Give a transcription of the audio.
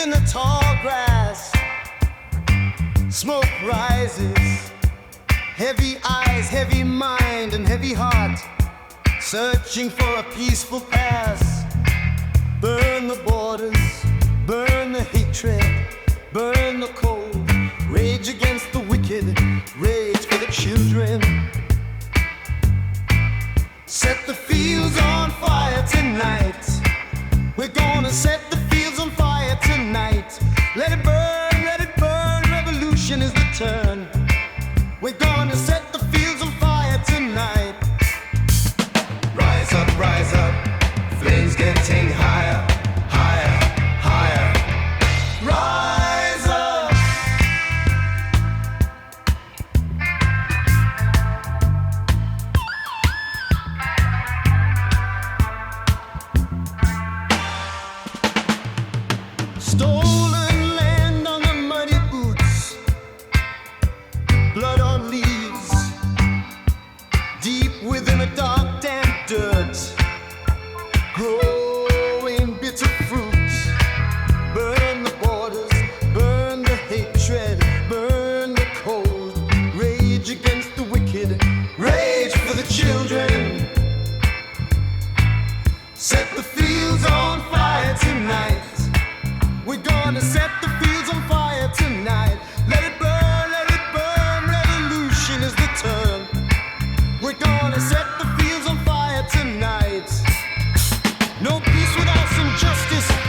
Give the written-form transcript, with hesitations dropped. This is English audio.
in the tall grass. Smoke rises, heavy eyes, heavy mind, and heavy heart, searching for a peaceful past. Burn the borders, burn the hatred, burn the cold, rage against the wicked, rage for the children. Set the fields on fire tonight. We're gonna set the fields on fire tonight. Let it burn, revolution is the turn. We're gonna set the fields on fire tonight. Rise up, flames getting higher, higher, higher. Rise up. Stolen land on the muddy boots, blood on leaves, deep within the dark damp dirt, growing bitter fruit. Burn the borders, burn the hatred, burn the cold, rage against the wicked, rage for the children. Set the fields on fire tonight. We're gonna set the fields on fire tonight. Let it burn, revolution is the term. We're gonna set the fields on fire tonight. No peace without some justice.